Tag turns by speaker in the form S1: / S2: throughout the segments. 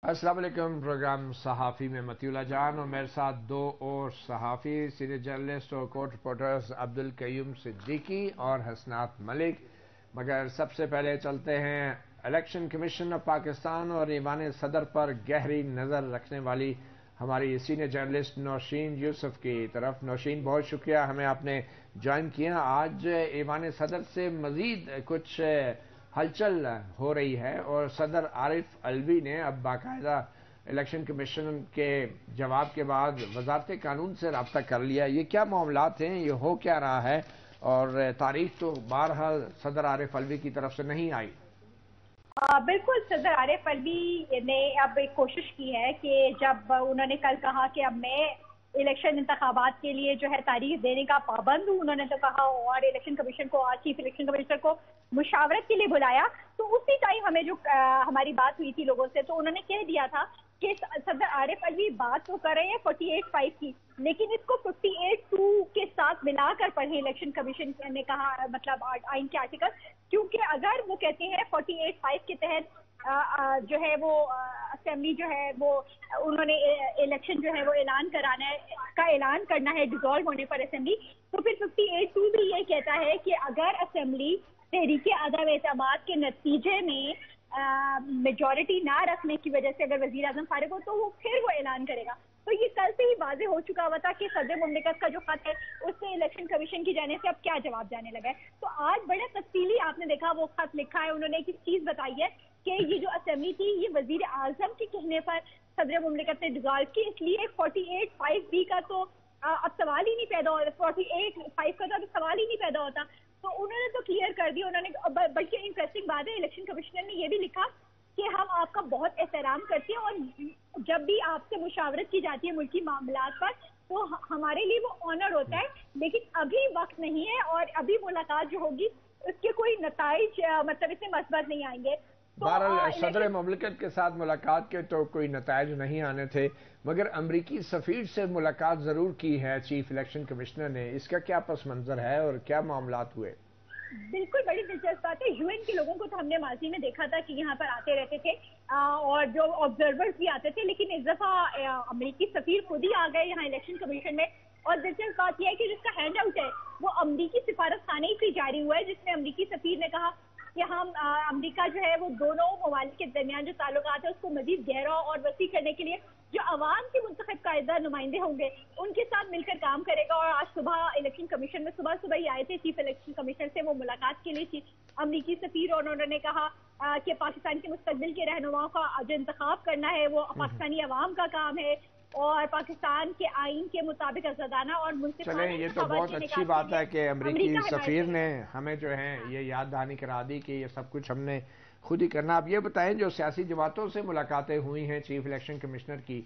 S1: السلام علیکم۔ پروگرام صحافی میں متی اللہ جان اور میرے ساتھ دو اور صحافی، سینئر جرنلسٹ اور کورٹ رپورٹرز عبدالقیوم صدیقی اور حسنات ملک۔ مگر سب سے پہلے چلتے ہیں الیکشن کمیشن آف پاکستان اور ایوان صدر پر گہری نظر رکھنے والی ہماری سینئر جرنلسٹ نوشین یوسف کی طرف۔ نوشین، بہت شکریہ ہمیں آپ نے جوائن کیا۔ آج ایوان صدر سے مزید کچھ ہلچل ہو رہی ہے اور صدر عارف علوی نے اب باقاعدہ الیکشن کمیشن کے جواب کے بعد وزارت قانون سے رابطہ کر لیا۔ یہ کیا معاملات ہیں، یہ ہو کیا رہا ہے؟ اور تاریخ تو بہرحال صدر عارف علوی کی طرف سے نہیں آئی۔
S2: بالکل، صدر عارف علوی نے اب ایک کوشش کی ہے کہ جب انہوں نے کل کہا کہ اب میں الیکشن انتخابات کے لیے جو ہے تاریخ دینے کا پابند ہوں، انہوں نے تو کہا، اور الیکشن کمیشن کو، چیف الیکشن کمشنر کو مشاورت کے لیے بلایا، تو اسی ٹائم ہمیں جو ہماری بات ہوئی تھی لوگوں سے، تو انہوں نے کہہ دیا تھا کہ صدر عارف علوی بات تو کر رہے ہیں 48(5) کی، لیکن اس کو 58(2) کے ساتھ ملا کر پڑھے الیکشن کمیشن نے کہا، مطلب آئین کے آرٹیکل، کیونکہ اگر وہ کہتے ہیں 48(5) کے تحت جو ہے وہ اسمبلی جو ہے وہ انہوں نے الیکشن جو ہے وہ اعلان کرنا ہے ڈیزالو ہونے پر اسمبلی، تو پھر 58(2) بھی یہ کہتا ہے کہ اگر اسمبلی تحریک عدم اعتماد کے نتیجے میں میجورٹی نہ رکھنے کی وجہ سے اگر وزیر اعظم فارغ ہو تو وہ پھر وہ اعلان کرے گا۔ تو یہ کل سے ہی واضح ہو چکا ہوا تھا کہ صدر مملکت کا جو خط ہے اس سے الیکشن کمیشن کی جانے سے اب کیا جواب جانے لگا ہے۔ تو آج بڑے تفصیلی آپ نے دیکھا وہ خط لکھا ہے، انہوں نے ایک چیز بتائی ہے کہ یہ جو اسمبلی تھی یہ وزیر اعظم کے کہنے پر صدر مملکت نے ڈیزالو کی، اس لیے 48(5) کا تو اب سوال ہی نہیں پیدا ہوتا، 48(5) کا تو اب سوال ہی نہیں پیدا ہوتا۔ تو انہوں نے تو کلیئر کر دیا، انہوں نے، بلکہ انٹرسٹنگ بات ہے الیکشن کمشنر نے یہ بھی لکھا کہ ہم آپ کا بہت احترام کرتے ہیں اور جب بھی آپ سے مشاورت کی جاتی ہے ملکی معاملات پر تو ہمارے لیے وہ آنر ہوتا ہے، لیکن ابھی وقت نہیں ہے اور ابھی ملاقات جو ہوگی اس کے کوئی نتائج مطلب اس میں مثبت نہیں آئیں گے۔ تو
S1: بہرحال صدر مملکت کے ساتھ ملاقات کے تو کوئی نتائج نہیں آنے تھے، مگر امریکی سفیر سے ملاقات ضرور کی ہے چیف الیکشن کمشنر نے۔ اس کا کیا پس منظر ہے اور کیا معاملات ہوئے؟
S2: بالکل بڑی دلچسپ بات ہے، یو این کے لوگوں کو تو ہم نے ماضی میں دیکھا تھا کہ یہاں پر آتے رہتے تھے اور جو آبزرورز بھی آتے تھے، لیکن اس دفعہ امریکی سفیر خود ہی آ گئے یہاں الیکشن کمیشن میں، اور دلچسپ بات یہ ہے کہ جس کا ہینڈ آؤٹ ہے وہ امریکی سفارت خانے سے جاری ہوا ہے، جس میں امریکی سفیر نے کہا کہ ہم امریکہ جو ہے وہ دونوں ممالک کے درمیان جو تعلقات ہیں اس کو مزید گہرا اور وسیع کرنے کے لیے جو عوام کے منتخب قاعدہ نمائندے ہوں گے ان کے ساتھ مل کر کام کرے گا۔ اور آج صبح الیکشن کمیشن میں صبح ہی آئے تھے چیف الیکشن کمیشنر سے وہ ملاقات کے لیے امریکی سفیر، اور انہوں نے کہا کہ پاکستان کے مستقبل کے رہنماؤں کا جو انتخاب کرنا ہے وہ پاکستانی عوام کا کام ہے اور پاکستان کے آئین کے مطابق آزادانہ اور منصفانہ
S1: چلیں، یہ تو بہت اچھی بات ہے کہ امریکی سفیر نے ہمیں جو ہے یہ یاد دہانی کرا دی کہ یہ سب کچھ ہم نے خود ہی کرنا۔ اب یہ بتائیں، جو سیاسی جماعتوں سے ملاقاتیں ہوئی ہیں چیف الیکشن کمشنر کی،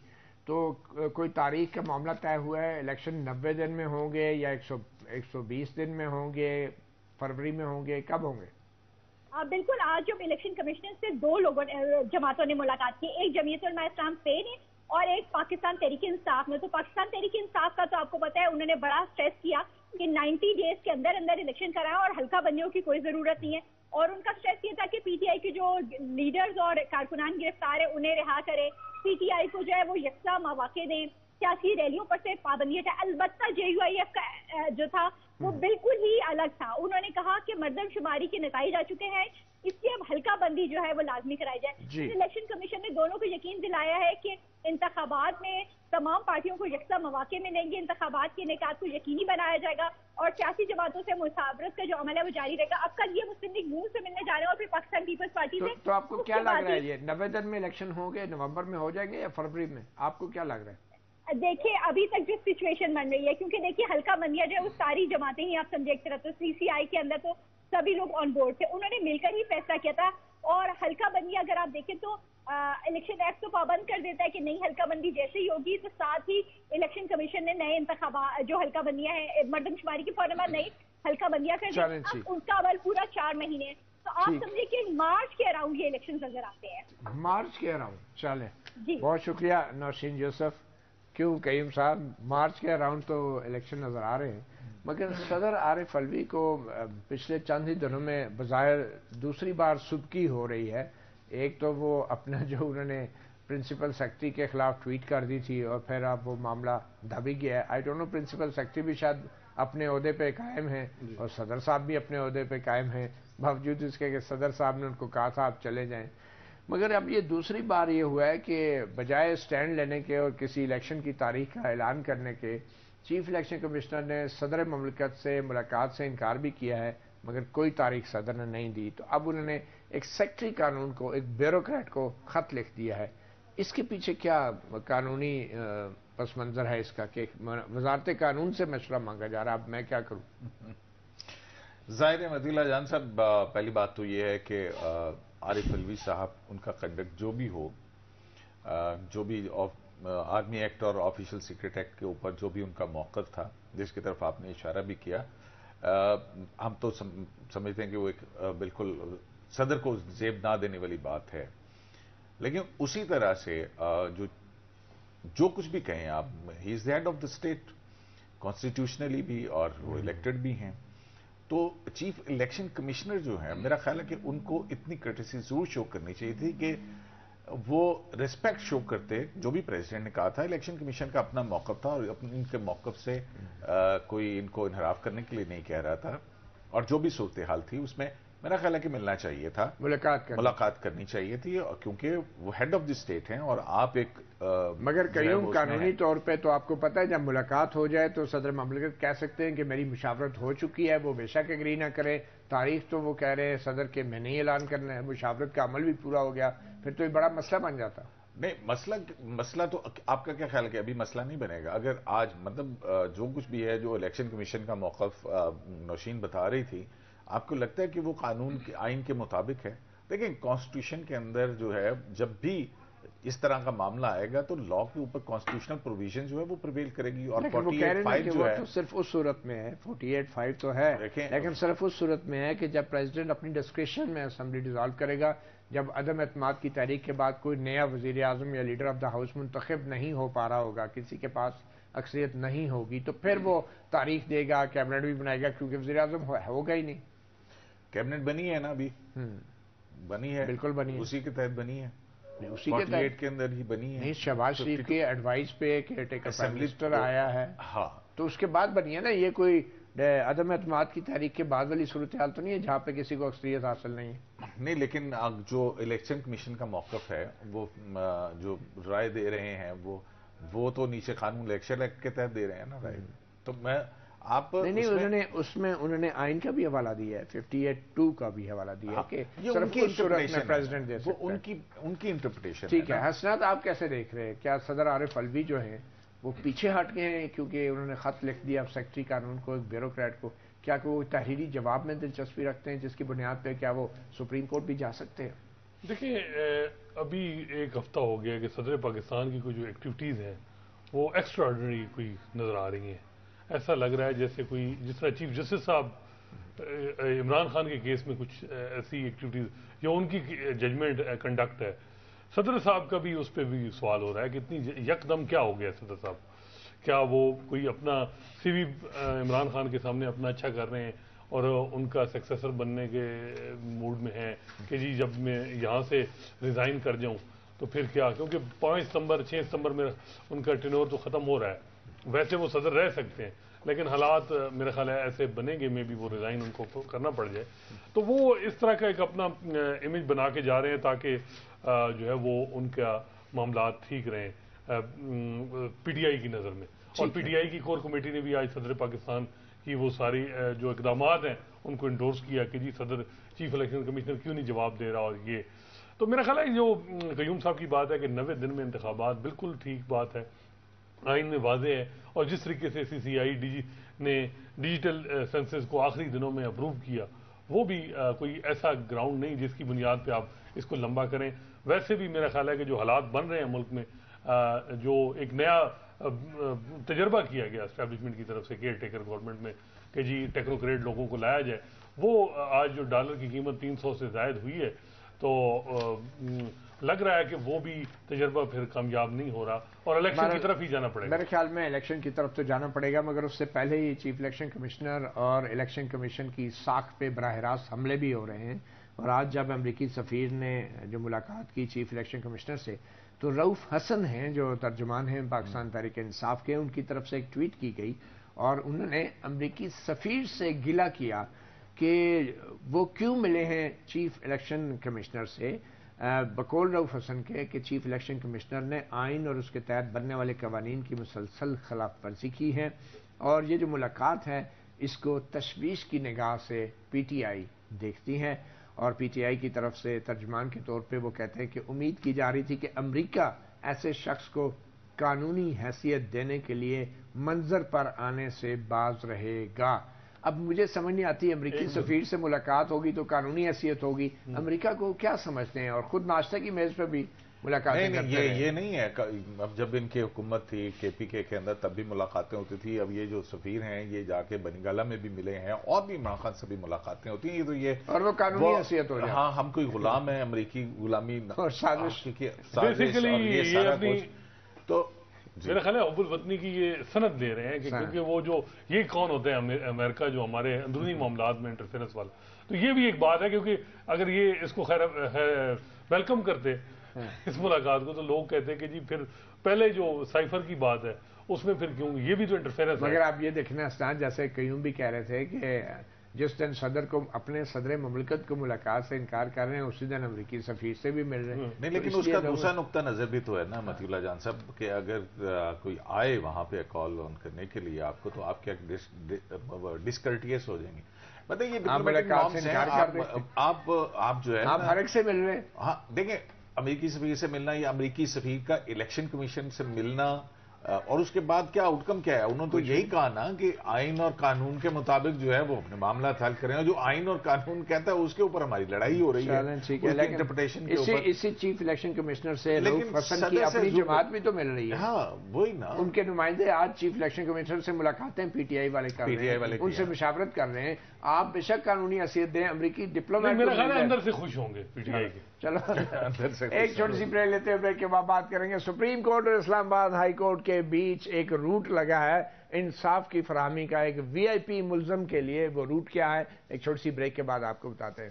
S1: تو کوئی تاریخ کا معاملہ طے ہوا ہے؟ الیکشن 90 دن میں ہوں گے یا 120 دن میں ہوں گے، فروری میں ہوں گے، کب ہوں گے؟
S2: بالکل، آج جب الیکشن کمیشنر سے دو جماعتوں نے ملاقات کی، ایک جمعیت علماء اسلام سے نے اور ایک پاکستان تحریک انصاف نے۔ تو پاکستان تحریک انصاف کا تو آپ کو پتا ہے انہوں نے بڑا اسٹریس کیا کہ 90 ڈیز کے اندر الیکشن کرائیں اور ہلکا بندیوں کی کوئی ضرورت نہیں ہے، اور ان کا اسٹریس یہ تھا کہ پی ٹی آئی کے جو لیڈرز اور کارکنان گرفتار ہیں انہیں رہا کرے، پی ٹی آئی کو جو ہے وہ یکساں مواقع دیں، سیاسی ریلیوں پر سے پابندی ہٹائے۔ البتہ جے یو آئی ایف کا جو تھا وہ بالکل ہی الگ تھا، انہوں نے کہا کہ مردم شماری کے نتائج آ چکے ہیں، اس لیے اب ہلکا بندی جو ہے وہ لازمی کرائی جائے۔ الیکشن کمیشن نے دونوں کو یقین دلایا ہے کہ انتخابات میں تمام پارٹیوں کو یکساں مواقع ملیں گے، انتخابات کے انعقاد کو یقینی بنایا جائے گا اور سیاسی جماعتوں سے مشاورت کا جو عمل ہے وہ جاری رہے گا۔ اب کل یہ مسلم لیگ نون سے ملنے جا رہے ہیں اور پھر پاکستان پیپلز پارٹی سے۔
S1: تو آپ کو کیا لگ رہا ہے، یہ 90 دن میں الیکشن ہوں گے، نومبر میں ہو جائیں گے یا فروری میں؟ آپ کو کیا لگ رہا ہے؟
S2: دیکھیے ابھی تک جو سچویشن بن رہی ہے، کیونکہ دیکھیے ہلکا بندیاں جو ہے وہ ساری جماعتیں ہی آپ سمجھے ایک طرح تو سی سی آئی کے اندر تو سبھی لوگ آن بورڈ تھے، انہوں نے مل کر ہی فیصلہ کیا تھا، اور ہلکا بندی اگر آپ دیکھیں تو الیکشن ایکٹ تو پابند کر دیتا ہے کہ نہیں ہلکا بندی جیسے ہی ہوگی تو ساتھ ہی الیکشن کمیشن نے نئے انتخابات جو ہلکا بندیاں ہیں مردم شماری کی فوراً بعد نئی ہلکا بندیاں کر دی، اب ان کا عمل پورا 4 مہینے، تو آپ سمجھے کہ مارچ کے اراؤنڈ یہ الیکشن نظر آتے ہیں،
S1: مارچ کے اراؤنڈ۔ چلیں،
S2: جی
S1: بہت شکریہ نوشین یوسف۔ کیوں قیوم صاحب، مارچ کے اراؤنڈ تو الیکشن نظر آ رہے ہیں، مگر صدر عارف علوی کو پچھلے چند ہی دنوں میں بظاہر دوسری بار سبکی ہو رہی ہے۔ ایک تو وہ اپنا جو انہوں نے پرنسپل سیکرٹری کے خلاف ٹویٹ کر دی تھی اور پھر اب وہ معاملہ دبی گیا ہے. I don't know principal secretary بھی شاید اپنے عہدے پہ قائم ہیں اور صدر صاحب بھی اپنے عہدے پہ قائم ہیں باوجود اس کے کہ صدر صاحب نے ان کو کہا تھا آپ چلے جائیں. مگر اب یہ دوسری بار یہ ہوا ہے کہ بجائے سٹینڈ لینے کے اور کسی الیکشن کی تاریخ کا اعلان کرنے کے چیف الیکشن کمشنر نے صدر مملکت سے ملاقات سے انکار بھی کیا ہے مگر کوئی تاریخ صدر نے نہیں دی. تو اب انہوں نے ایک سیکرٹری قانون کو ایک بیوروکریٹ کو خط لکھ دیا ہے. اس کے پیچھے کیا قانونی پس منظر ہے اس کا کہ وزارت قانون سے مشورہ مانگا جا رہا ہے؟ اب میں کیا کروں؟
S3: ظاہر مطی اللہ جان صاحب، پہلی بات تو یہ ہے کہ عارف علوی صاحب ان کا کنڈکٹ جو بھی ہو، جو بھی آرمی ایکٹ اور آفیشل سیکرٹ ایکٹ کے اوپر جو بھی ان کا موقف تھا جس کی طرف آپ نے اشارہ بھی کیا، ہم تو سمجھتے ہیں کہ وہ ایک بالکل صدر کو زیب نہ دینے والی بات ہے. لیکن اسی طرح سے جو کچھ بھی کہیں آپ، he is the head of the state constitutionally بھی اور وہ الیکٹڈ بھی ہیں. تو چیف الیکشن کمشنر جو ہیں، میرا خیال ہے کہ ان کو اتنی کرٹیسی ضرور شو کرنی چاہیے تھی کہ وہ ریسپیکٹ شو کرتے. جو بھی پریزیڈنٹ نے کہا تھا الیکشن کمیشن کا اپنا موقف تھا اور ان کے موقف سے کوئی ان کو انحراف کرنے کے لیے نہیں کہہ رہا تھا، اور جو بھی صورتحال تھی اس میں میرا خیال ہے کہ ملنا چاہیے تھا، ملاقات کرنی چاہیے تھی، کیونکہ وہ ہیڈ آف دی اسٹیٹ ہیں اور آپ ایک
S1: مگر قیوم قانونی طور پہ تو آپ کو پتہ ہے جب ملاقات ہو جائے تو صدر مملکت کہہ سکتے ہیں کہ میری مشاورت ہو چکی ہے، وہ بے شک ایگری نہ کرے. تاریخ تو وہ کہہ رہے ہیں صدر کے میں نہیں اعلان کرنا ہے، مشاورت کا عمل بھی پورا ہو گیا، پھر تو یہ بڑا مسئلہ بن جاتا.
S3: نہیں، مسئلہ تو آپ کا کیا خیال ہے کہ ابھی مسئلہ نہیں بنے گا؟ اگر آج مطلب جو کچھ بھی ہے، جو الیکشن کمیشن کا موقف نوشین بتا رہی تھی، آپ کو لگتا ہے کہ وہ قانون کے آئین کے مطابق ہے؟ دیکھیں کانسٹیٹیوشن کے اندر جو ہے جب بھی اس طرح کا معاملہ آئے گا تو لا کے اوپر کانسٹیٹیوشنل پروویژن جو ہے وہ پرویل کرے گی. اور 48(5) جو ہے
S1: صرف اس صورت میں ہے، 48(5) تو ہے، لیکن صرف اس صورت میں ہے کہ جب پریزیڈنٹ اپنی ڈسکریشن میں اسمبلی ڈیزالو کرے گا، جب عدم اعتماد کی تحریک کے بعد کوئی نیا وزیر اعظم یا لیڈر آف دا ہاؤس منتخب نہیں ہو پا رہا ہوگا، کسی کے پاس اکثریت نہیں ہوگی، تو پھر وہ تاریخ دے گا، کیبنٹ بھی بنائے گا، کیونکہ وزیر اعظم ہوگا ہی نہیں.
S3: کیبنٹ بنی ہے نا، ابھی بنی ہے،
S1: بالکل بنی ہے،
S3: اسی کے تحت بنی ہے،
S1: اسی کے تحت
S3: کے اندر ہی بنی ہے.
S1: نہیں، شہباز شریف کے ایڈوائز پہ کیئر ٹیکر پرائم منسٹر آیا ہے،
S3: ہاں
S1: تو اس کے بعد بنی ہے نا. یہ کوئی عدم اعتماد کی تحریک کے بعد والی صورتحال تو نہیں ہے جہاں پہ کسی کو اکثریت حاصل نہیں ہے.
S3: نہیں، لیکن جو الیکشن کمیشن کا موقف ہے، وہ جو رائے دے رہے ہیں وہ تو نیچے قانون الیکشن ایکٹ کے تحت دے رہے ہیں نا رائے. تو میں آپ
S1: انہوں نے آئین کا بھی حوالہ دیا ہے، 58(2) کا بھی حوالہ دیا ہے کہ صرف اس صورت میں پریزیڈنٹ دے سکتا ہے.
S3: ان کی انٹرپریٹیشن.
S1: ٹھیک ہے حسنات، آپ کیسے دیکھ رہے ہیں؟ کیا صدر عارف علوی جو ہیں وہ پیچھے ہٹ گئے ہیں کیونکہ انہوں نے خط لکھ دیا سیکرٹری قانون کو، ایک بیوروکریٹ کو؟ کیا کہ وہ تحریری جواب میں دلچسپی رکھتے ہیں جس کی بنیاد پہ کیا وہ سپریم کورٹ بھی جا سکتے ہیں؟
S4: دیکھیں ابھی ایک ہفتہ ہو گیا کہ صدر پاکستان کی کوئی جو ایکٹیویٹیز ہیں وہ ایکسٹرا آرڈنری کوئی نظر آ رہی ہیں. ایسا لگ رہا ہے جیسے کوئی جس طرح چیف جسٹس صاحب عمران خان کے کیس میں کچھ ایسی ایکٹیویٹیز یا ان کی ججمنٹ کنڈکٹ ہے، صدر صاحب کا بھی اس پہ بھی سوال ہو رہا ہے کہ اتنی یکدم کیا ہو گیا صدر صاحب؟ کیا وہ کوئی اپنا سی وی عمران خان کے سامنے اپنا اچھا کر رہے ہیں اور ان کا سکسیسر بننے کے موڈ میں ہیں کہ جی جب میں یہاں سے ریزائن کر جاؤں تو پھر کیا؟ کیونکہ 5 ستمبر 6 ستمبر میں ان کا ٹینور تو ختم ہو رہا ہے. ویسے وہ صدر رہ سکتے ہیں لیکن حالات میرا خیال ہے ایسے بنے گے میں بھی وہ ریزائن ان کو کرنا پڑ جائے. تو وہ اس طرح کا ایک اپنا امیج بنا کے جا رہے ہیں تاکہ جو ہے وہ ان کا معاملات ٹھیک رہیں پی ٹی آئی کی نظر میں. اور پی ٹی آئی کی کور کمیٹی نے بھی آج صدر پاکستان کی وہ ساری جو اقدامات ہیں ان کو انڈورس کیا کہ جی صدر چیف الیکشن کمشنر کیوں نہیں جواب دے رہا. اور یہ تو میرا خیال ہے جو قیوم صاحب کی بات ہے کہ 90 دن میں انتخابات، بالکل ٹھیک بات ہے، آئین میں واضح ہے. اور جس طریقے سے سی سی آئی ڈی نے ڈیجیٹل سینسس کو آخری دنوں میں اپروو کیا، وہ بھی کوئی ایسا گراؤنڈ نہیں جس کی بنیاد پہ آپ اس کو لمبا کریں. ویسے بھی میرا خیال ہے کہ جو حالات بن رہے ہیں ملک میں، جو ایک نیا تجربہ کیا گیا اسٹیبلشمنٹ کی طرف سے کیئر ٹیکر گورنمنٹ میں کہ جی ٹیکنوکریٹ لوگوں کو لایا جائے، وہ آج جو ڈالر کی قیمت 300 سے زائد ہوئی ہے تو لگ رہا ہے کہ وہ بھی تجربہ پھر کامیاب نہیں ہو رہا اور الیکشن کی طرف ہی جانا پڑے گا.
S1: میرے خیال میں الیکشن کی طرف تو جانا پڑے گا، مگر اس سے پہلے ہی چیف الیکشن کمشنر اور الیکشن کمیشن کی ساکھ پہ براہ راست حملے بھی ہو رہے ہیں. اور آج جب امریکی سفیر نے جو ملاقات کی چیف الیکشن کمشنر سے، تو رؤف حسن ہیں جو ترجمان ہیں پاکستان تحریک انصاف کے، ان کی طرف سے ایک ٹویٹ کی گئی اور انہوں نے امریکی سفیر سے گلہ کیا کہ وہ کیوں ملے ہیں چیف الیکشن کمشنر سے، بقول رؤف حسن کے کہ چیف الیکشن کمشنر نے آئین اور اس کے تحت بننے والے قوانین کی مسلسل خلاف ورزی کی ہے، اور یہ جو ملاقات ہے اس کو تشویش کی نگاہ سے پی ٹی آئی دیکھتی ہے، اور پی ٹی آئی کی طرف سے ترجمان کے طور پہ وہ کہتے ہیں کہ امید کی جا رہی تھی کہ امریکہ ایسے شخص کو قانونی حیثیت دینے کے لیے منظر پر آنے سے باز رہے گا۔ اب مجھے سمجھ نہیں آتی، امریکی سفیر سے ملاقات ہوگی تو قانونی حیثیت ہوگی، امریکہ کو کیا سمجھتے ہیں؟ اور خود ناشتہ کی میز پہ بھی ملاقاتیں کرتے ہیں۔
S3: یہ نہیں ہے، اب جب ان کی حکومت تھی کے پی کے اندر تب بھی ملاقاتیں ہوتی تھی، اب یہ جو سفیر ہیں یہ جا کے بنگالہ میں بھی ملے ہیں اور بھی عمران خان سے بھی ملاقاتیں ہوتی ہیں، یہ تو یہ
S1: اور وہ قانونی حیثیت ہو جائے۔
S3: ہاں ہم کوئی غلام ہیں، امریکی غلامی
S1: اور سازش
S3: تو
S4: میرا خیال ہے حب الوطنی کی یہ سند دے رہے ہیں کہ کیونکہ وہ جو یہ کون ہوتے ہیں امریکہ جو ہمارے اندرونی معاملات میں انٹرفیرنس والا، تو یہ بھی ایک بات ہے کیونکہ اگر یہ اس کو خیر ویلکم کرتے اس ملاقات کو تو لوگ کہتے ہیں کہ جی پھر پہلے جو سائفر کی بات ہے اس میں پھر کیوں، یہ بھی تو انٹرفیرنس ہے۔
S1: مگر آپ یہ دیکھنا اسٹان، جیسے قیوم بھی کہہ رہے تھے کہ جس دن صدر کو اپنے صدر مملکت کو ملاقات سے انکار کر رہے ہیں اسی دن امریکی سفیر سے بھی مل رہے ہیں۔
S3: نہیں لیکن اس کا دوسرا نقطہ نظر بھی تو ہے نا متی اللہ جان صاحب کہ اگر کوئی آئے وہاں پہ کال آن کرنے کے لیے آپ کو تو آپ کیا ڈسکرٹیس ہو جائیں گے؟ مطلب یہ آپ جو ہے
S1: آپ ہر ایک سے مل رہے ہیں۔
S3: ہاں دیکھیں، امریکی سفیر سے ملنا یا امریکی سفیر کا الیکشن کمیشن سے ملنا، اور اس کے بعد کیا آؤٹ کم کیا ہے؟ انہوں نے تو یہی کہا نا کہ آئین اور قانون کے مطابق جو ہے وہ اپنے معاملات حل کریں، اور جو آئین اور قانون کہتا ہے اس کے اوپر ہماری لڑائی ہو رہی ہے، انٹرپریٹیشن کے اوپر۔
S1: اسی چیف الیکشن کمشنر سے رؤف حسن کی اپنی جماعت بھی تو مل رہی ہے۔
S3: ہاں وہی نا،
S1: ان کے نمائندے آج چیف الیکشن کمشنر سے ملاقاتیں پی ٹی آئی والے کر رہے ہیں، ان سے مشاورت کر رہے ہیں۔ آپ بے شک قانونی حیثیت دیں، امریکی ڈپلومیٹ
S4: میرا خیال ہے اندر سے خوش ہوں گے پی ٹی آئی کے۔
S1: چلو ایک چھوٹی سی بریک لیتے ہیں، بریک کے بعد بات کریں گے۔ سپریم کورٹ اور اسلام آباد ہائی کورٹ کے بیچ ایک روٹ لگا ہے انصاف کی فراہمی کا، ایک وی آئی پی ملزم کے لیے، وہ روٹ کیا ہے؟ ایک چھوٹی سی بریک کے بعد آپ کو بتاتے ہیں۔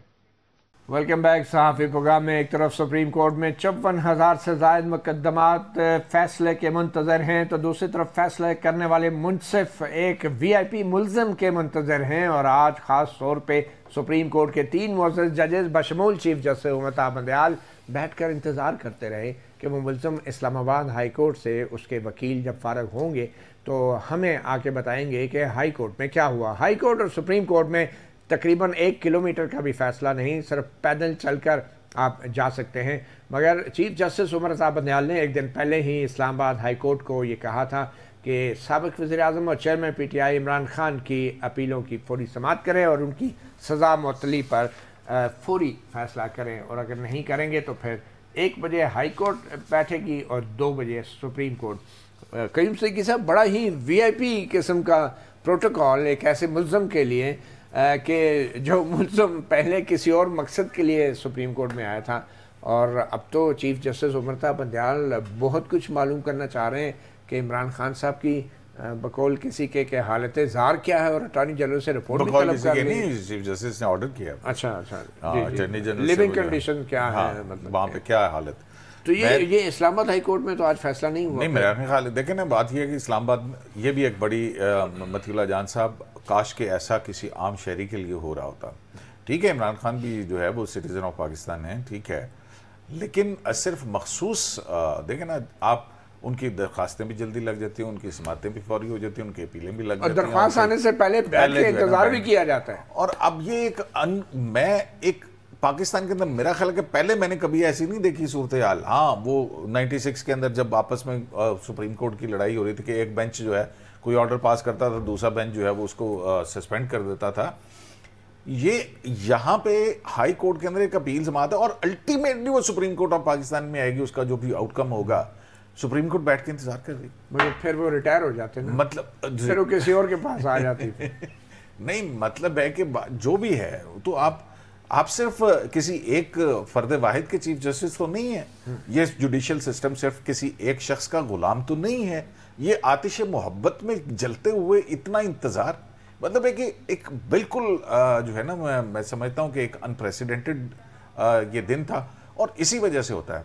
S1: Welcome back. صحافی پروگرام میں ایک طرف سپریم کورٹ میں 54,000 سے زائد مقدمات فیصلے کے منتظر ہیں، تو دوسری طرف فیصلہ کرنے والے منصف ایک وی آئی پی ملزم کے منتظر ہیں، اور آج خاص طور پہ سپریم کورٹ کے 3 معزز ججز بشمول چیف جسٹس امتاب بندیال بیٹھ کر انتظار کرتے رہے کہ وہ ملزم اسلام آباد ہائی کورٹ سے اس کے وکیل جب فارغ ہوں گے تو ہمیں آ کے بتائیں گے کہ ہائی کورٹ میں کیا ہوا۔ ہائی کورٹ اور سپریم کورٹ میں تقریباً 1 کلومیٹر کا بھی فیصلہ نہیں، صرف پیدل چل کر آپ جا سکتے ہیں، مگر چیف جسٹس امتاب بندیال نے ایک دن پہلے ہی اسلام آباد ہائی کورٹ کو یہ کہا تھا کہ سابق وزیر اعظم اور chairman P T I Imran Khan کی اپیلوں کی فوری سماعت کریں اور ان کی سزا معطلی پر فوری فیصلہ کریں، اور اگر نہیں کریں گے تو پھر 1 بجے ہائی کورٹ بیٹھے گی اور 2 بجے سپریم کورٹ۔ قیوم صدیقی صاحب، بڑا ہی وی آئی پی قسم کا پروٹوکول ایک ایسے ملزم کے لیے کہ جو ملزم پہلے کسی اور مقصد کے لیے سپریم کورٹ میں آیا تھا، اور اب تو چیف جسٹس امتاب بندیال بہت کچھ معلوم کرنا چاہ رہے ہیں کہ عمران خان صاحب کی بقول کسی کے حالت زار کیا ہے، اور اٹارنی جنرل سے رپورٹ بھی طلب کر رہے ہیں۔
S3: چیف جسٹس نے آرڈر کیا۔
S1: اچھا
S3: اٹارنی جنرل
S1: لیونگ کنڈیشن کیا ہے، مطلب
S3: وہاں پہ کیا ہے حالت؟
S1: تو یہ اسلام آباد ہائی کورٹ میں تو آج فیصلہ نہیں ہوا۔
S3: نہیں، میرا خیال ہے دیکھیں نا، بات یہ ہے کہ اسلام آباد یہ بھی ایک بڑی متی اللہ جان صاحب، کاش کہ ایسا کسی عام شہری کے لیے ہو رہا ہوتا۔ ٹھیک ہے، عمران خان بھی جو ہے وہ سٹیزن آف پاکستان ہے، ٹھیک ہے، لیکن صرف مخصوص دیکھیں نا، آپ ان کی درخواستیں بھی جلدی لگ جاتی ہیں، ان کی سماعتیں بھی فوری ہو جاتی ہیں، ان کی اپیلیں بھی لگ جاتی ہیں،
S1: اور درخواست آنے سے پہلے بیٹھ کے انتظار بھی کیا جاتا ہے۔
S3: اور اب یہ میں ایک پاکستان کے اندر میرا خیال ہے کہ پہلے میں نے کبھی ایسی نہیں دیکھی صورتحال۔ ہاں، وہ 96 کے اندر جب آپس میں سپریم کورٹ کی لڑائی ہو رہی تھی کہ ایک بینچ جو ہے کوئی آرڈر پاس کرتا تھا، دوسرا بینچ جو ہے وہ اس کو سسپینڈ کر دیتا تھا، یہ یہاں پہ ہائی کورٹ کے اندر ایک اپیل سماعت ہے، اور الٹیمیٹلی وہ سپریم کورٹ آف پاکستان میں آئے گی، اس کا جو بھی آؤٹ کم ہوگا سپریم کورٹ بیٹھ کے انتظار کر رہی،
S1: مگر پھر وہ ریٹائر ہو جاتے ہیں،
S3: مطلب
S1: پھر وہ کسی اور کے پاس آ جاتی ہے۔
S3: نہیں، مطلب ہے کہ جو بھی ہے تو آپ صرف کسی ایک فرد واحد کے چیف جسٹس تو نہیں ہیں، یہ جوڈیشل سسٹم صرف کسی ایک شخص کا غلام تو نہیں ہے، یہ آتش محبت میں جلتے ہوئے اتنا انتظار، مطلب ہے کہ ایک بالکل جو ہے نا، میں سمجھتا ہوں کہ ایک انپریسیڈنٹڈ یہ دن تھا، اور اسی وجہ سے ہوتا ہے۔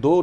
S3: 2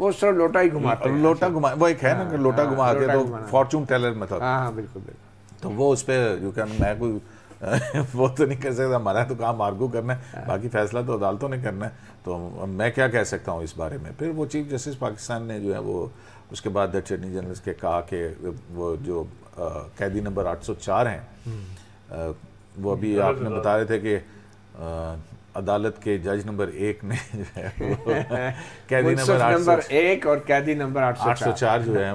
S1: وہ صرف لوٹا ہی گھماتے ہیں.
S3: لوٹا گھما, وہ ایک ہے نا کہ لوٹا گھما کے تو فارچون ٹیلر میتھڈ.
S1: ہاں بالکل بالکل.
S3: تو وہ اس پہ جو کہ میں کوئی وہ تو نہیں کر سکتا, ہمارا تو کام آرگو کرنا ہے, باقی فیصلہ تو عدالتوں نے کرنا ہے, تو میں کیا کہہ سکتا ہوں اس بارے میں. پھر وہ چیف جسٹس پاکستان نے جو ہے وہ اس کے بعد اٹارنی جنرل کے کہا کہ وہ جو قیدی نمبر 804 ہیں وہ ابھی آپ نے بتا رہے تھے کہ عدالت کے جج نمبر 1 نے جو ہے قیدی
S1: نمبر 1 اور قیدی نمبر
S3: 804 جو ہے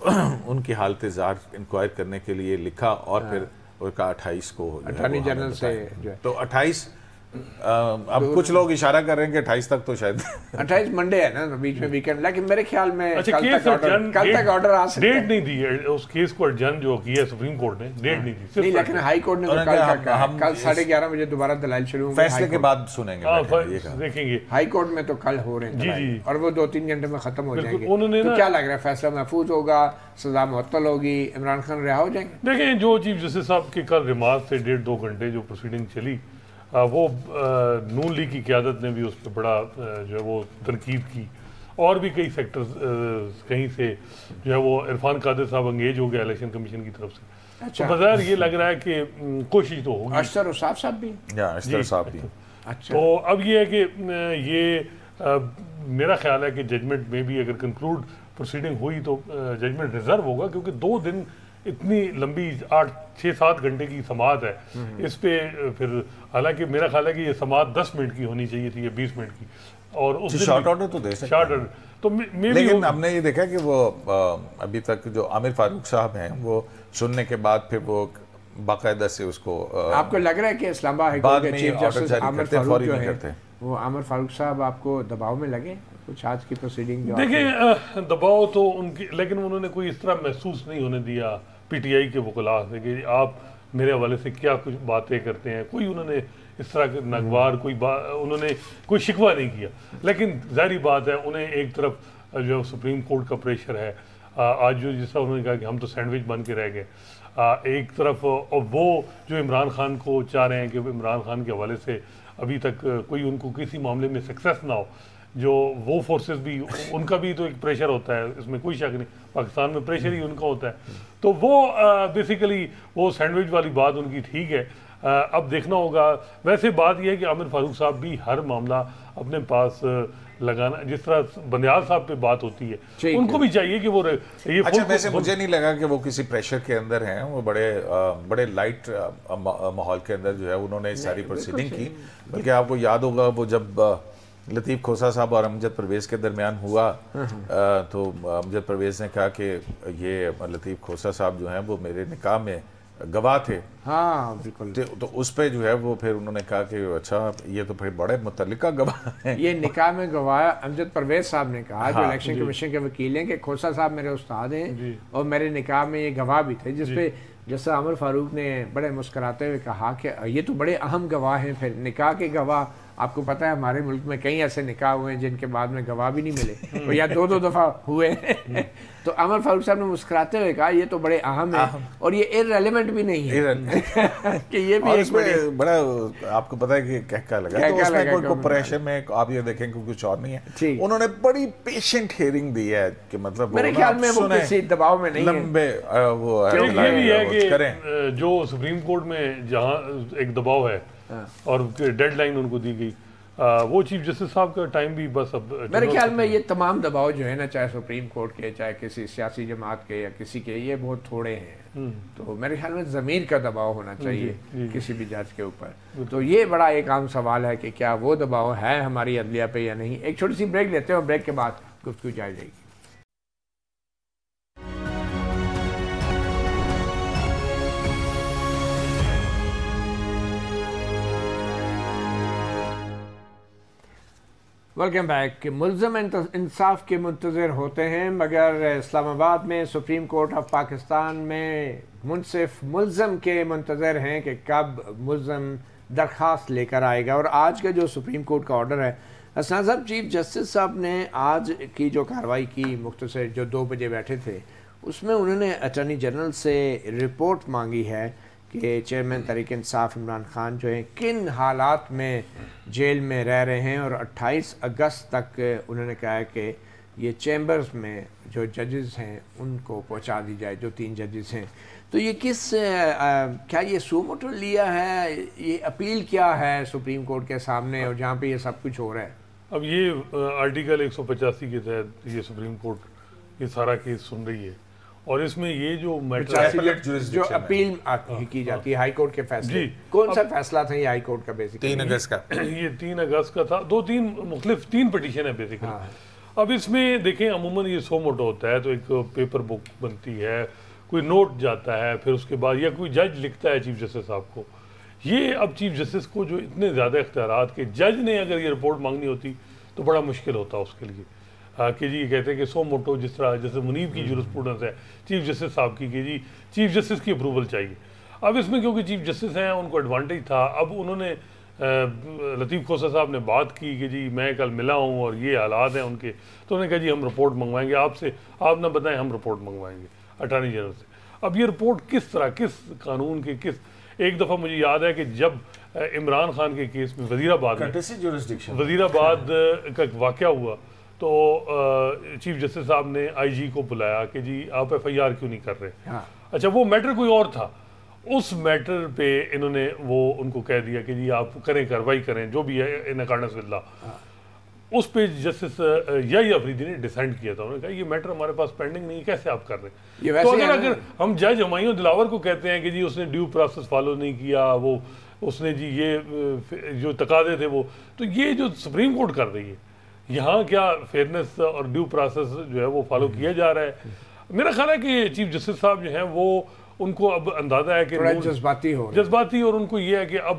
S3: ان کی حالت زار انکوائر کرنے کے لیے لکھا, اور پھر وہ کہا 28 کو
S1: اٹارنی جنرل سے
S3: تو 28 اب کچھ لوگ اشارہ کر رہے ہیں کہ 28 تک تو شاید
S1: 28 منڈے ہے نا, بیچ میں ویکنڈ, لیکن میرے خیال میں کل تک آرڈر آ سکتا ہے.
S4: ڈیٹ نہیں دی ہے اس کیس کو ارجن جو کیا سپریم کورٹ نے, ڈیٹ نہیں دی.
S1: نہیں لیکن ہائی کورٹ نے کل 11:30 بجے دوبارہ دلائل شروع ہوں گے,
S3: فیصلے کے بعد سنیں گے,
S4: دیکھیں گے.
S1: ہائی کورٹ میں تو کل ہو رہے ہیں دلائل, اور وہ 2-3 گھنٹے میں ختم ہو جائیں گے. تو کیا لگ رہا ہے فیصلہ محفوظ ہوگا, سزا معطل ہوگی, عمران خان رہا ہو جائیں گے؟
S4: دیکھیں جو چیف جسٹس صاحب کے کل ریمارک سے 1.5-2 گھنٹے جو پروسیڈنگ چلی, وہ نون لیگ کی قیادت نے بھی اس پہ بڑا جو ہے وہ تنقید کی, اور بھی کئی سیکٹرز کہیں سے جو ہے وہ عرفان قادر صاحب انگیج ہو گیا الیکشن کمیشن کی طرف سے. تو بظاہر یہ لگ رہا ہے کہ کوشش تو ہوگی.
S1: اشتر صاحب بھی,
S3: اشتر صاحب بھی.
S4: تو اب یہ ہے کہ یہ میرا خیال ہے کہ ججمنٹ میں بھی اگر کنکلوڈ پروسیڈنگ ہوئی تو ججمنٹ ریزرو ہوگا, کیونکہ 2 دن اتنی لمبی 8-6-7 گھنٹے کی سماعت ہے اس پہ. پھر حالانکہ میرا خیال ہے کہ یہ سماعت 10 منٹ کی ہونی چاہیے تھی یا 20 منٹ کی, اور اس
S3: شارٹ آرڈر تو دے سکتے
S4: شارٹ آرڈر تو
S3: لیکن ہم نے یہ دیکھا کہ وہ ابھی تک جو عامر فاروق صاحب ہیں وہ سننے کے بعد پھر وہ باقاعدہ سے اس کو
S1: آپ کو لگ رہا ہے کہ اسلام آباد ہائی کورٹ کے چیف جسٹس عامر فاروق جو ہے وہ عامر فاروق صاحب آپ کو دباؤ میں لگے کچھ آج کی پروسیڈنگ؟
S4: دیکھیں دباؤ تو ان کی, لیکن انہوں نے کوئی اس طرح محسوس نہیں ہونے دیا پی ٹی آئی کے وکلاء سے کہ آپ میرے حوالے سے کیا کچھ باتیں کرتے ہیں. کوئی انہوں نے اس طرح کے ناگوار انہوں نے کوئی شکوہ نہیں کیا. لیکن ظاہری بات ہے انہیں ایک طرف جو سپریم کورٹ کا پریشر ہے, آج جو جس طرح انہوں نے کہا کہ ہم تو سینڈوچ بن کے رہ گئے, ایک طرف اور وہ جو عمران خان کو چاہ رہے ہیں کہ عمران خان کے حوالے سے ابھی تک کوئی ان کو کسی معاملے میں سکسیس نہ ہو, جو وہ فورسز بھی ان کا بھی تو ایک پریشر ہوتا ہے, اس میں کوئی شک نہیں, پاکستان میں پریشر ہی ان کا ہوتا ہے. تو وہ بیسیکلی وہ سینڈوچ والی بات ان کی ٹھیک ہے, اب دیکھنا ہوگا. ویسے بات یہ ہے کہ عامر فاروق صاحب بھی ہر معاملہ اپنے پاس لگانا, جس طرح بندیال صاحب پہ بات ہوتی ہے ان کو بھی چاہیے کہ وہ یہ.
S3: اچھا ویسے مجھے نہیں لگا کہ وہ کسی پریشر کے اندر ہیں, وہ بڑے لائٹ ماحول کے اندر جو ہے انہوں نے ساری پروسیڈنگ کی. بلکہ آپ کو یاد ہوگا وہ جب لطیف کھوسہ صاحب اور امجد پرویز کے درمیان ہوا تو امجد پرویز نے کہا کہ یہ لطیف کھوسہ صاحب جو ہیں وہ میرے نکاح میں گواہ تھے.
S1: ہاں بالکل.
S3: تو اس پہ جو ہے وہ پھر انہوں نے کہا کہ اچھا یہ تو پھر بڑے متعلقہ گواہ ہیں.
S1: یہ نکاح میں گواہ امجد پرویز صاحب نے کہا جو الیکشن کمیشن کے وکیل ہیں کہ کھوسہ صاحب میرے استاد ہیں اور میرے نکاح میں یہ گواہ بھی تھے, جس پہ جیسے عامر فاروق نے بڑے مسکراتے ہوئے کہا کہ یہ تو بڑے اہم گواہ ہیں. پھر نکاح کے گواہ آپ کو پتہ ہے ہمارے ملک میں کئی ایسے نکاح ہوئے ہیں جن کے بعد میں گواہ بھی نہیں ملے یا 2 دفعہ ہوئے. تو عامر فاروق صاحب نے مسکراتے ہوئے کہا یہ تو بڑے اہم ہیں اور یہ ارریلیونٹ بھی نہیں ہے کہ یہ بھی ایک
S3: بڑا آپ کو پتہ ہے کہ کہکا لگا. تو اس میں کوئی پریشر میں آپ یہ دیکھیں کہ کچھ اور نہیں ہے. انہوں نے بڑی پیشنٹ ہیئرنگ دی ہے کہ مطلب
S1: میرے خیال میں وہ کسی دباؤ میں نہیں ہے,
S3: لمبے وہ
S4: یہ بھی ہے کہ جو سپریم کورٹ میں جہاں ایک دباؤ ہے اور ڈیڈ لائن ان کو دی گئی, وہ چیف جسٹس صاحب کا ٹائم بھی بس اب
S1: میرے خیال میں یہ تمام دباؤ جو ہے نا, چاہے سپریم کورٹ کے چاہے کسی سیاسی جماعت کے یا کسی کے, یہ بہت تھوڑے ہیں. تو میرے خیال میں ضمیر کا دباؤ ہونا چاہیے کسی بھی جج کے اوپر. تو یہ بڑا ایک عام سوال ہے کہ کیا وہ دباؤ ہے ہماری عدلیہ پہ یا نہیں. ایک چھوٹی سی بریک لیتے ہیں اور بریک کے بعد گفتگو جاری رہے گی. Welcome back. ملزم انصاف کے منتظر ہوتے ہیں مگر اسلام آباد میں سپریم کورٹ آف پاکستان میں منصف ملزم کے منتظر ہیں کہ کب ملزم درخواست لے کر آئے گا. اور آج کا جو سپریم کورٹ کا آرڈر ہے, حسنان صاحب چیف جسٹس صاحب نے آج کی جو کارروائی کی مختصر جو 2 بجے بیٹھے تھے, اس میں انہوں نے اٹارنی جنرل سے رپورٹ مانگی ہے کہ چیئرمین تحریک انصاف عمران خان جو ہیں کن حالات میں جیل میں رہ رہے ہیں, اور 28 اگست تک انہوں نے کہا ہے کہ یہ چیمبرز میں جو ججز ہیں ان کو پہنچا دی جائے، جو 3 ججز ہیں. تو یہ کیا یہ سو موٹو لیا ہے؟ یہ اپیل کیا ہے سپریم کورٹ کے سامنے اور جہاں پہ یہ سب کچھ ہو رہا ہے؟
S4: اب یہ آرٹیکل 185 کے تحت یہ سپریم کورٹ یہ سارا کیس سن رہی ہے، اور اس میں یہ جو میٹر
S1: جو اپیل کی جاتی ہے ہائی کورٹ کے فیصلے، کون سا فیصلہ تھا یہ ہائی کورٹ کا؟ بیسیکلی
S3: 3 اگست کا،
S4: یہ 3 اگست کا تھا. 2-3 مختلف 3 پٹیشن ہے بیسیکلی. اب اس میں دیکھیں عموماً یہ سو موٹو ہوتا ہے تو ایک پیپر بک بنتی ہے، کوئی نوٹ جاتا ہے، پھر اس کے بعد یا کوئی جج لکھتا ہے چیف جسٹس صاحب کو. یہ اب چیف جسٹس کو جو اتنے زیادہ اختیارات کہ جج نے اگر یہ رپورٹ مانگنی ہوتی تو بڑا مشکل ہوتا اس کے لیے کہ جی یہ کہتے ہیں کہ سو موٹو جس طرح جیسے منیب کی جورسپروڈنس ہے چیف جسٹس صاحب کی کہ جی چیف جسٹس کی اپروول چاہیے. اب اس میں کیونکہ چیف جسٹس ہیں ان کو ایڈوانٹیج تھا. اب انہوں نے لطیف کھوسہ صاحب نے بات کی کہ جی میں کل ملا ہوں اور یہ حالات ہیں ان کے، تو انہوں نے کہا جی ہم رپورٹ منگوائیں گے آپ سے، آپ نہ بتائیں ہم رپورٹ منگوائیں گے اٹارنی جنرل سے. اب یہ رپورٹ کس طرح کس قانون کے ایک دفعہ مجھے یاد ہے کہ جب عمران خان کے کیس میں وزیر آباد کا ایک واقعہ ہوا تو چیف جسٹس صاحب نے آئی جی کو بلایا کہ جی آپ ایف آئی آر کیوں نہیں کر رہے. اچھا وہ میٹر کوئی اور تھا، اس میٹر پہ انہوں نے ان کو کہہ دیا کہ جی آپ کریں، کارروائی کریں جو بھی ہے ان اکارڈنس ود لا. اس پہ جسٹس یحییٰ افریدی نے ڈیسینڈ کیا تھا. انہوں نے کہا یہ میٹر ہمارے پاس پینڈنگ نہیں، کیسے آپ کر رہے ہیں؟ تو اگر ہم جج ہمایوں دلاور کو کہتے ہیں کہ جی اس نے ڈیو پروسیس فالو نہیں کیا، وہ اس نے جی یہ جو تقاضے تھے وہ، تو یہ جو سپریم کورٹ کر رہی ہے یہاں کیا فیئرنیس اور ڈیو پروسیس جو ہے وہ فالو کیا جا رہا ہے؟ میرا خیال ہے کہ چیف جسٹس صاحب جو ہیں وہ ان کو اب اندازہ ہے کہ جذباتی، اور ان کو یہ ہے کہ اب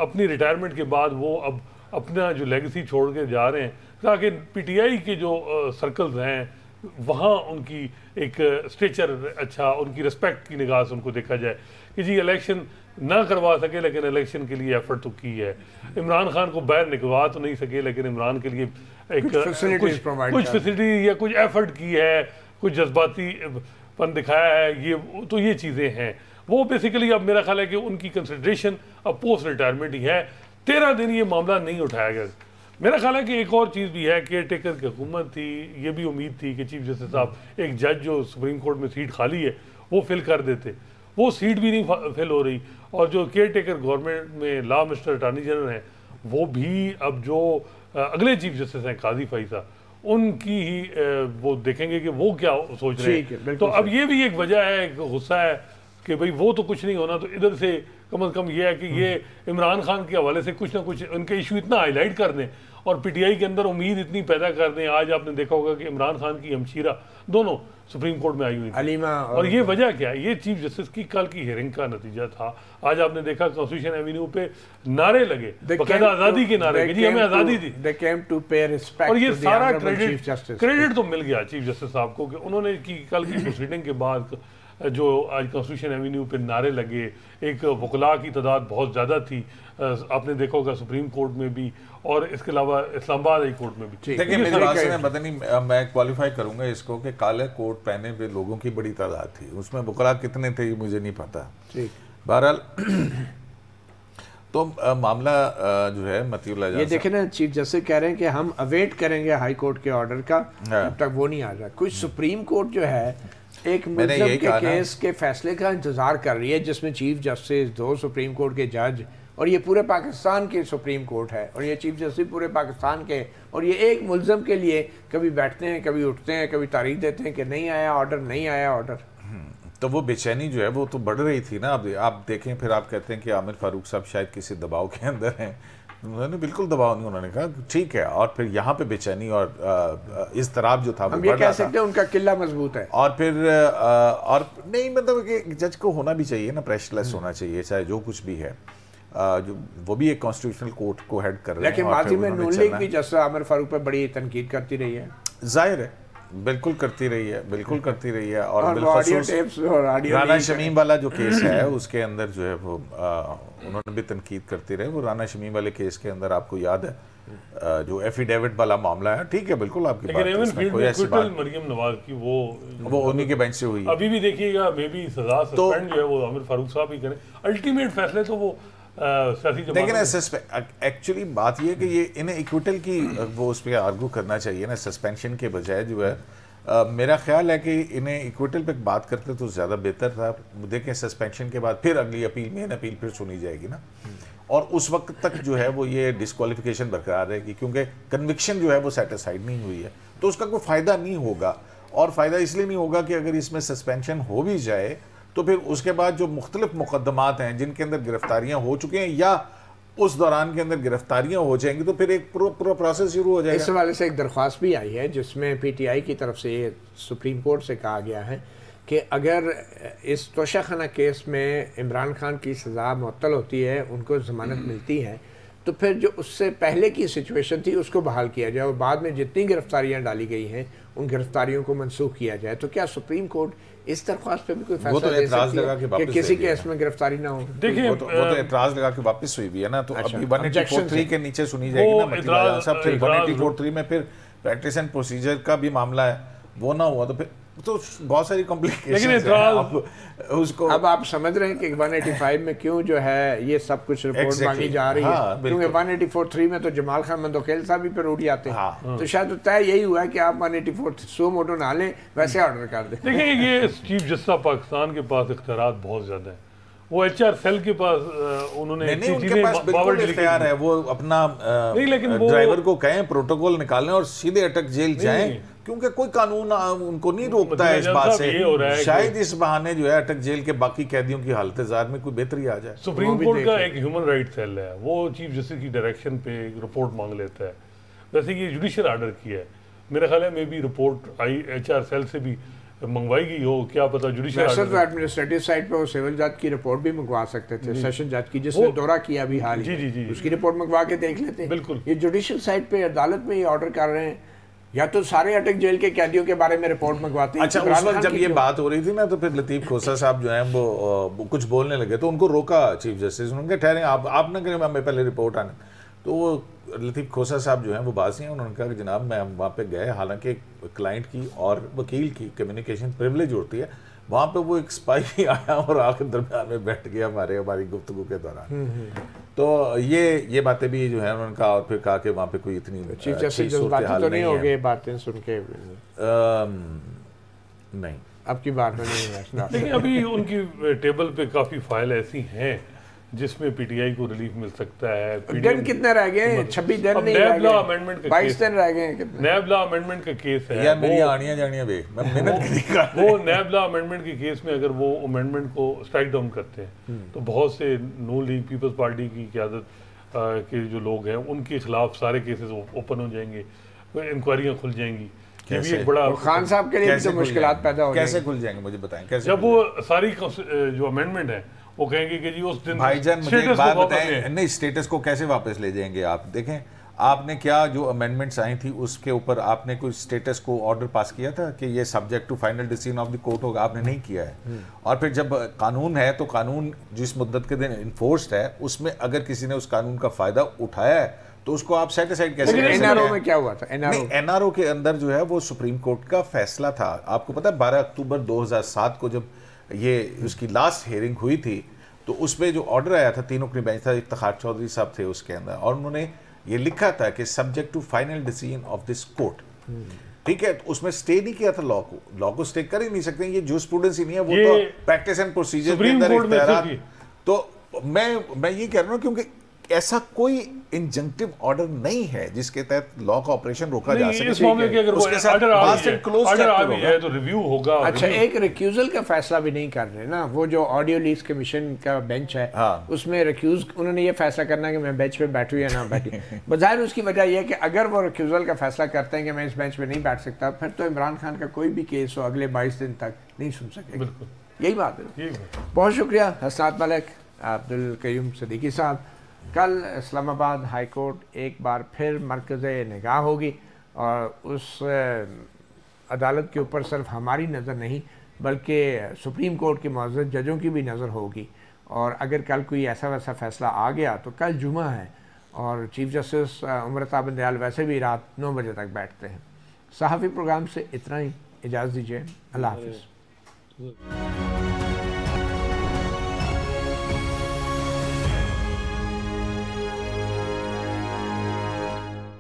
S4: اپنی ریٹائرمنٹ کے بعد وہ اب اپنا جو لیگسی چھوڑ کے جا رہے ہیں تاکہ پی ٹی آئی کے جو سرکلز ہیں وہاں ان کی ایک اسٹیچر اچھا، ان کی رسپیکٹ کی نگاہ سے ان کو دیکھا جائے کہ جی الیکشن نہ کروا سکے لیکن الیکشن کے لیے ایفرٹ تو کی ہے. عمران خان کو باہر نکلوا تو نہیں سکے لیکن عمران کے لیے ایک کچھ فیسلٹی یا کچھ ایفرٹ کی ہے، کچھ جذباتی پن دکھایا ہے. یہ چیزیں ہیں وہ بیسیکلی اب میرا خیال ہے کہ ان کی کنسیڈریشن اب پوسٹ ریٹائرمنٹ ہی ہے. 13 دن یہ معاملہ نہیں اٹھایا گیا. میرا خیال ہے کہ ایک اور چیز بھی ہے، کیئر ٹیکر کی حکومت تھی، یہ بھی امید تھی کہ چیف جسٹس صاحب ایک جج جو سپریم کورٹ میں سیٹ خالی ہے وہ فل کر دیتے. وہ سیٹ بھی نہیں فل ہو رہی، اور جو کیئر ٹیکر گورنمنٹ میں لا مسٹر اٹارنی جنرل ہیں وہ بھی اب جو اگلے چیف جسٹس ہیں قاضی فائزہ، ان کی ہی وہ دیکھیں گے کہ وہ کیا سوچ رہے ہیں. تو اب یہ بھی ایک وجہ ہے، ایک غصہ ہے کہ بھئی وہ تو کچھ نہیں ہونا، تو ادھر سے کم از کم یہ ہے کہ یہ عمران خان کے حوالے سے کچھ نہ کچھ ان کے ایشو اتنا ہائی لائٹ کر دیں اور پی ٹی آئی کے اندر امید اتنی پیدا کر دیں. آج آپ نے دیکھا ہوگا کہ عمران خان کی ہمشیرہ دونوں سپریم کورٹ میں آئی ہوئی تھی، اور یہ وجہ کیا ہے؟ یہ چیف جسٹس کی کل کی ہیئرنگ کا نتیجہ تھا. آج آپ نے دیکھا کانسٹیٹیوشن ایوینیو پہ نارے لگے، باقاعدہ آزادی کے نعرے کہ جی ہمیں آزادی دی، اور یہ سارا کریڈٹ تو مل گیا چیف جسٹس صاحب کو کہ انہوں نے کل کی پروسیڈنگ کے بعد جو آج کانسٹیٹیوشن ایوینیو پہ نعرے لگے. ایک وکلاء کی تعداد بہت زیادہ تھی، آپ نے دیکھا ہوگا سپریم کورٹ میں بھی اور اس کے علاوہ اسلام آباد ہائی کورٹ میں بھی.
S3: دیکھیں میری بات سے پتہ نہیں، میں کوالیفائی کروں گا اس کو کہ کالے کوٹ پہنے ہوئے لوگوں کی بڑی تعداد تھی، اس میں وکلاء کتنے تھے یہ مجھے نہیں پتا. بہرحال تو معاملہ جو ہے مطیع اللہ جان
S1: یہ دیکھیں نا، چیف جسٹس کہہ رہے ہیں کہ ہم اویٹ کریں گے ہائی کورٹ کے آرڈر کا، جب تک وہ نہیں آ رہا. کچھ سپریم کورٹ جو ہے ایک ملزم کے کیس کے فیصلے کا انتظار کر رہی ہے جس میں چیف جسٹس، 2 سپریم کورٹ کے جج، اور یہ پورے پاکستان کی سپریم کورٹ ہے، اور یہ چیف جسٹس پورے پاکستان کے، اور یہ ایک ملزم کے لیے کبھی بیٹھتے ہیں، کبھی اٹھتے ہیں، کبھی تاریخ دیتے ہیں کہ نہیں آیا آرڈر، نہیں آیا آرڈر.
S3: تو وہ بے چینی جو ہے وہ تو بڑھ رہی تھی نا. اب آپ دیکھیں پھر آپ کہتے ہیں کہ عامر فاروق صاحب شاید کسی دباؤ کے اندر ہیں. انہوں نے بالکل دباؤ نہیں، انہوں نے کہا ٹھیک ہے. اور پھر یہاں پہ بے چینی اور اضطراب جو تھا
S1: ہم یہ کہہ سکتے ہیں ان کا قلعہ مضبوط ہے.
S3: اور پھر اور نہیں مطلب کہ جج کو ہونا بھی چاہیے نا، پریشر لیس ہونا چاہیے چاہے جو کچھ بھی ہے. جو وہ بھی ایک کانسٹیٹیوشنل کورٹ کو ہیڈ کر رہے ہیں.
S1: لیکن ماضی میں نون لیگ بھی جسٹس عامر فاروق پہ بڑی تنقید کرتی رہی ہے.
S3: ظاہر ہے بالکل کرتی رہی ہے، بالکل کرتی رہی ہے. اور بالخصوص رانا شمیم والا جو کیس ہے اس کے اندر جو ہے وہ انہوں نے بھی تنقید کرتی رہے. وہ رانا شمیم والے کیس کے اندر آپ کو یاد ہے جو ایفیڈیوٹ والا معاملہ ہے، ٹھیک ہے بالکل آپ کی بات، کوئی ایسی بات
S4: مریم نواز کی
S3: وہ انہی کے بینچ سے ہوئی.
S4: ابھی بھی دیکھیے گا، میں بھی سزا سسپینڈ جو ہے وہ عامر فاروق صاحب ہی کریں. الٹیمیٹ فیصلے تو وہ سیاسی
S3: لیکن
S4: جماعتوں
S3: ایکچولی بات یہ ہے کہ یہ انہیں ایکویٹل کی وہ اس پہ آرگو کرنا چاہیے نا، سسپینشن کے بجائے جو ہے میرا خیال ہے کہ انہیں ایکویٹل پہ بات کرتے تو زیادہ بہتر تھا. دیکھیں سسپینشن کے بعد پھر اگلی اپیل مین اپیل پھر سنی جائے گی نا، اور اس وقت تک جو ہے وہ یہ ڈسکوالیفیکیشن برقرار رہے گی، کیونکہ کنوکشن جو ہے وہ سیٹسفائیڈ نہیں ہوئی ہے تو اس کا کوئی فائدہ نہیں ہوگا. اور فائدہ اس لیے نہیں ہوگا کہ اگر اس میں سسپینشن ہو بھی جائے تو پھر اس کے بعد جو مختلف مقدمات ہیں جن کے اندر گرفتاریاں ہو چکے ہیں یا اس دوران کے اندر گرفتاریاں ہو جائیں گی تو پھر ایک پورا پروسیس شروع ہو جائے گا.
S1: اس حوالے سے ایک درخواست بھی آئی ہے جس میں پی ٹی آئی کی طرف سے یہ سپریم کورٹ سے کہا گیا ہے کہ اگر اس توشہ خانہ کیس میں عمران خان کی سزا معطل ہوتی ہے، ان کو ضمانت ملتی ہے، تو پھر جو اس سے پہلے کی سچویشن تھی اس کو بحال کیا جائے اور بعد میں جتنی گرفتاریاں ڈالی گئی ہیں ان گرفتاریوں کو منسوخ کیا جائے. تو کیا سپریم کورٹ اس درخواست پہ بھی کوئی فیصلہ دے سکتی ہے کہ کسی کیس میں گرفتاری نہ ہو؟
S4: دیکھیں
S3: وہ تو اعتراض لگا کے واپس ہوئی بھی ہے نا، تو ابھی 184.3 کے نیچے سنی جائے گی نا مطلب صاحب. پھر 184.3 میں پھر پریکٹس اینڈ پروسیجر کا بھی معاملہ ہے، وہ نہ ہوا تو پھر تو بہت ساری کمپلیکیشنز ہیں. اس کو
S1: اب آپ سمجھ رہے ہیں کہ 185 میں کیوں جو ہے یہ سب کچھ رپورٹ مانگی جا رہی ہے، کیونکہ 184.3 میں تو جمال خان مندوخیل صاحب بھی پھر اٹھ جاتے ہیں، تو شاید طے یہی ہوا ہے کہ آپ 184 سو موٹو نہ لیں، ویسے آرڈر کر دیں.
S4: دیکھیں یہ چیف جسٹس پاکستان کے پاس اختیارات بہت زیادہ ہیں، وہ ایچ آر سیل کے پاس انہوں نے
S3: نہیں، ان کے پاس بالکل اختیار ہے، وہ اپنا ڈرائیور کو کہیں پروٹوکول نکالیں اور سیدھے اٹک جیل جائیں، کیونکہ کوئی قانون ان کو نہیں روکتا ہے اس بات سے. شاید اس بہانے جو ہے اٹک جیل کے باقی قیدیوں کی حالت زار میں کوئی بہتری آ جائے.
S4: سپریم کورٹ کا ایک ہیومن رائٹ سیل ہے، وہ چیف جسٹس کی ڈائریکشن پہ ایک رپورٹ مانگ لیتا ہے. ویسے یہ جوڈیشل آرڈر کیا ہے، میرا خیال ہے میں بھی رپورٹ ایچ آر سیل سے بھی منگوائی گئی ہو، کیا پتا جوڈیشل
S1: ویسے تو ایڈمنسٹریٹو سائٹ پہ وہ سول جج کی رپورٹ بھی منگوا سکتے تھے، سیشن جج کی جس نے دورہ کیا بھی حال ہی، اس کی رپورٹ منگوا کے دیکھ لیتے ہیں.
S4: بالکل
S1: یہ جوڈیشل سائٹ پہ عدالت میں یہ آرڈر کر رہے ہیں، یا تو سارے اٹک جیل کے قیدیوں کے بارے میں رپورٹ منگواتے ہیں.
S3: اچھا اس وقت جب یہ بات ہو رہی تھی نا تو پھر لطیف کھوسہ صاحب جو ہیں وہ کچھ بولنے لگے تو ان کو روکا چیف جسٹس، انہوں نے کہا ٹھہریں آپ نہ کریں، ہمیں پہلے رپورٹ آنے. تو وہ لطیف کھوسہ صاحب جو ہیں وہ باسی ہیں، انہوں نے کہا کہ جناب میں وہاں پہ گئے، حالانکہ کلائنٹ کی اور وکیل کی کمیونیکیشن پریولیج ہوتی ہے، وہاں پہ وہ ایک سپاہی بھی آیا اور آ کے درمیان میں بیٹھ گیا ہماری گفتگو کے دوران. تو یہ باتیں بھی جو ہے انہوں نے کہا، اور پھر کہا کہ وہاں پہ کوئی اتنی
S1: چیف جسٹس جذباتی تو نہیں ہو گئے باتیں سن کے؟
S3: نہیں،
S1: اب کی بات نہیں ہے.
S4: لیکن ابھی ان کی ٹیبل پہ کافی فائل ایسی ہیں جس میں پی ٹی آئی کو ریلیف مل سکتا ہے.
S1: دن کتنے رہ گئے ہیں؟ 26 دن نہیں رہ گئے، 22 دن رہ گئے ہیں.
S4: نیب لا امینڈمنٹ کا کیس ہے،
S3: یا میری آنیاں جانیاں بے میں محنت کی کر
S4: وہ نیب لا امینڈمنٹ کے کیس میں اگر وہ امینڈمنٹ کو اسٹرائک ڈاؤن کرتے ہیں تو بہت سے نون لیگ پیپلز پارٹی کی قیادت کے جو لوگ ہیں ان کے خلاف سارے کیسز اوپن ہو جائیں گے، انکوائریاں کھل جائیں گی. یہ بھی ایک بڑا
S1: خان صاحب کے لیے تو مشکلات پیدا ہو جائیں گی.
S3: کیسے کھل جائیں گے مجھے بتائیں کیسے؟
S4: جب وہ ساری جو امینڈمنٹ ہے وہ کہیں گے کہ جی اس دن
S3: بھائی جان مجھے ایک بات بتائیں، نہیں اسٹیٹس کو کیسے واپس لے جائیں گے آپ؟ دیکھیں آپ نے کیا جو امینڈمنٹس آئی تھی اس کے اوپر آپ نے کوئی اسٹیٹس کو آرڈر پاس کیا تھا کہ یہ subject to final decision of the court ہوگا؟ آپ نے نہیں کیا ہے. اور پھر جب قانون ہے تو قانون جس مدت کے دن انفورسڈ ہے اس میں اگر کسی نے اس قانون کا فائدہ اٹھایا ہے تو اس کو آپ سیٹ اسائڈ کیسے کریں؟
S1: این آر او میں کیا ہوا تھا؟
S3: این آر او کے اندر جو ہے وہ سپریم کورٹ کا فیصلہ تھا. آپ کو پتا 12 اکتوبر 2007 کو جب یہ اس کی لاسٹ ہیئرنگ ہوئی تھی تو اس پہ جو آرڈر آیا تھا، تینوں اپنی بینچ تھا، افتخار چودھری صاحب تھے اس کے اندر، اور انہوں نے یہ لکھا تھا کہ subject to final decision of this court. ٹھیک ہے، تو اس میں سٹے نہیں کیا تھا لا کو سٹے کر ہی نہیں سکتے، یہ جو اسٹوڈنٹس ہی نہیں ہے، وہ تو پریکٹس اینڈ پروسیجر کے اندر اختیارات. تو میں یہ کہہ رہا ہوں کیونکہ ایسا کوئی انجنکٹیو آرڈر نہیں ہے جس کے تحت لا کا آپریشن روکا جا سکے.
S4: اس معاملے کے اگر وہ آرڈر آ بھی ہے تو ریویو ہوگا.
S1: اچھا ایک ریکیوزل کا فیصلہ بھی نہیں کر رہے نا، وہ جو آڈیو لیکس کمیشن کا بینچ ہے اس میں ریکیوز انہوں نے یہ فیصلہ کرنا ہے کہ میں بینچ پہ بیٹھوں یا نہ بیٹھوں. بظاہر اس کی وجہ یہ ہے کہ اگر وہ ریکیوزل کا فیصلہ کرتے ہیں کہ میں اس بینچ پہ نہیں بیٹھ سکتا، پھر تو عمران خان کا کوئی بھی کیس ہو اگلے 22 دن تک نہیں سن سکے. بالکل یہی بات ہے. بہت شکریہ حسنات ملک، عبدالقیوم صدیقی صاحب. کل اسلام آباد ہائی کورٹ ایک بار پھر مرکز نگاہ ہوگی اور اس عدالت کے اوپر صرف ہماری نظر نہیں بلکہ سپریم کورٹ کے معزز ججوں کی بھی نظر ہوگی. اور اگر کل کوئی ایسا ویسا فیصلہ آ گیا تو کل جمعہ ہے اور چیف جسٹس عمر عطا بندیال ویسے بھی رات 9 بجے تک بیٹھتے ہیں. صحافی پروگرام سے اتنا ہی، اجازت دیجیے، اللہ حافظ.